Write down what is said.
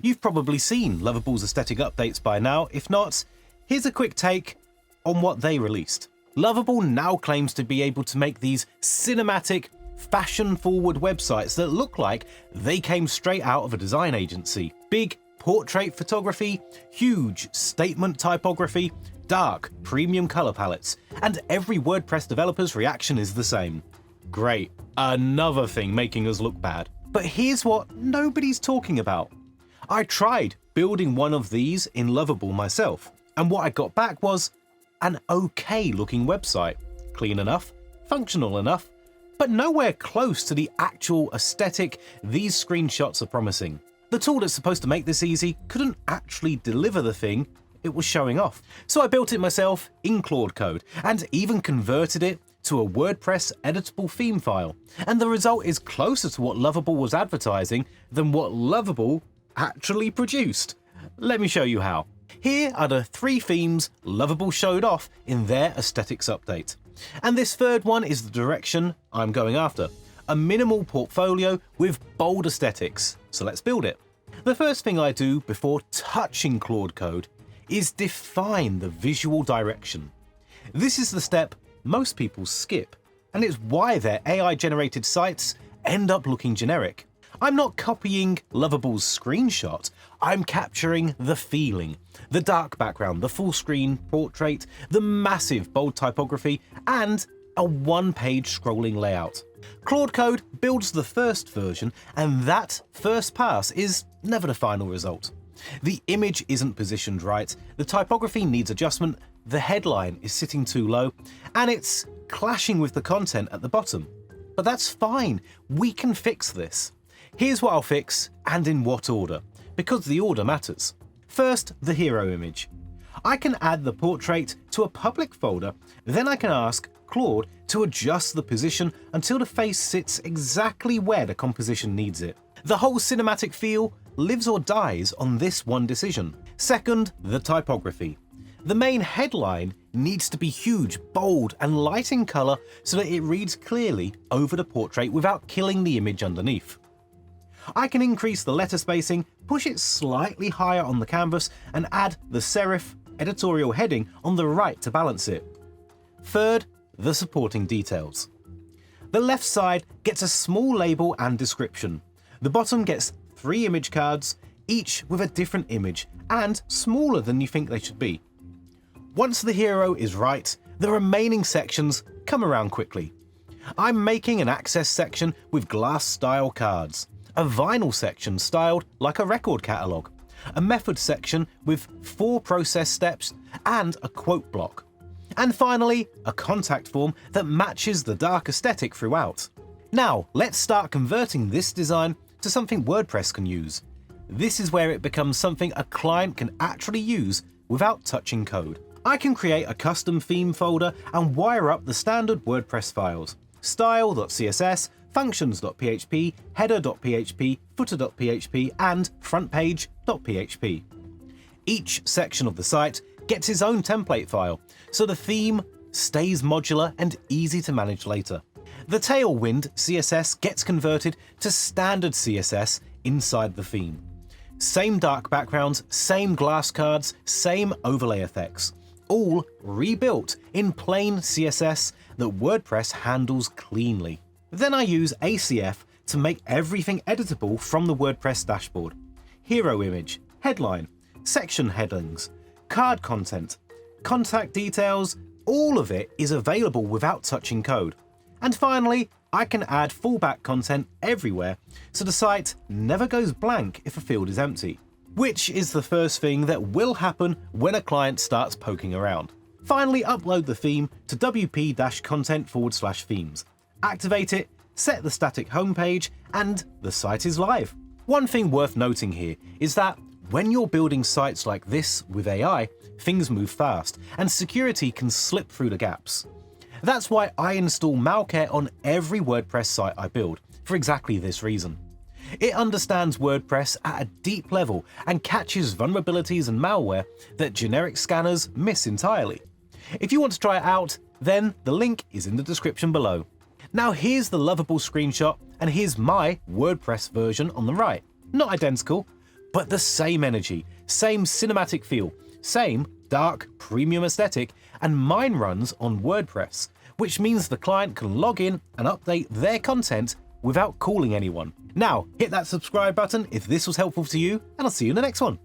You've probably seen Lovable's aesthetic updates by now. If not, here's a quick take on what they released. Lovable now claims to be able to make these cinematic, fashion-forward websites that look like they came straight out of a design agency. Big portrait photography, huge statement typography, dark premium color palettes, and every WordPress developer's reaction is the same. Great, another thing making us look bad. But here's what nobody's talking about. I tried building one of these in Lovable myself, and what I got back was an okay looking website. Clean enough, functional enough, but nowhere close to the actual aesthetic these screenshots are promising. The tool that's supposed to make this easy couldn't actually deliver the thing it was showing off. So I built it myself in Claude code and even converted it to a WordPress editable theme file. And the result is closer to what Lovable was advertising than what Lovable actually produced. Let me show you how. Here are the 3 themes Lovable showed off in their aesthetics update. And this third one is the direction I'm going after. A minimal portfolio with bold aesthetics. So let's build it. The first thing I do before touching Claude code is define the visual direction. This is the step most people skip, and it's why their AI-generated sites end up looking generic. I'm not copying Lovable's screenshot, I'm capturing the feeling. The dark background, the full screen portrait, the massive bold typography, and a one-page scrolling layout. Claude code builds the first version, and that first pass is never the final result. The image isn't positioned right, the typography needs adjustment, the headline is sitting too low, and it's clashing with the content at the bottom. But that's fine, we can fix this. Here's what I'll fix, and in what order, because the order matters. First, the hero image. I can add the portrait to a public folder, then I can ask Claude to adjust the position until the face sits exactly where the composition needs it. The whole cinematic feel lives or dies on this one decision. Second, the typography. The main headline needs to be huge, bold, and light in color so that it reads clearly over the portrait without killing the image underneath. I can increase the letter spacing, push it slightly higher on the canvas, and add the serif editorial heading on the right to balance it. Third, the supporting details. The left side gets a small label and description. The bottom gets 3 image cards, each with a different image and smaller than you think they should be. Once the hero is right, the remaining sections come around quickly. I'm making an access section with glass style cards, a vinyl section styled like a record catalogue, a method section with 4 process steps, and a quote block. And finally, a contact form that matches the dark aesthetic throughout. Now, let's start converting this design to something WordPress can use. This is where it becomes something a client can actually use without touching code. I can create a custom theme folder and wire up the standard WordPress files: style.css, functions.php, header.php, footer.php, and frontpage.php. Each section of the site gets its own template file, so the theme stays modular and easy to manage later. The Tailwind CSS gets converted to standard CSS inside the theme. Same dark backgrounds, same glass cards, same overlay effects, all rebuilt in plain CSS that WordPress handles cleanly. Then I use ACF to make everything editable from the WordPress dashboard. Hero image, headline, section headings, card content, contact details, all of it is available without touching code. And finally, I can add fallback content everywhere so the site never goes blank if a field is empty, which is the first thing that will happen when a client starts poking around. Finally, upload the theme to wp-content/themes. Activate it, set the static homepage, and the site is live. One thing worth noting here is that when you're building sites like this with AI, things move fast, and security can slip through the gaps. That's why I install malware on every WordPress site I build, for exactly this reason. It understands WordPress at a deep level and catches vulnerabilities and malware that generic scanners miss entirely. If you want to try it out, then the link is in the description below. Now here's the Lovable screenshot, and here's my WordPress version on the right. Not identical, but the same energy, same cinematic feel, same dark premium aesthetic, and mine runs on WordPress, which means the client can log in and update their content without calling anyone. Now, hit that subscribe button if this was helpful to you, and I'll see you in the next one.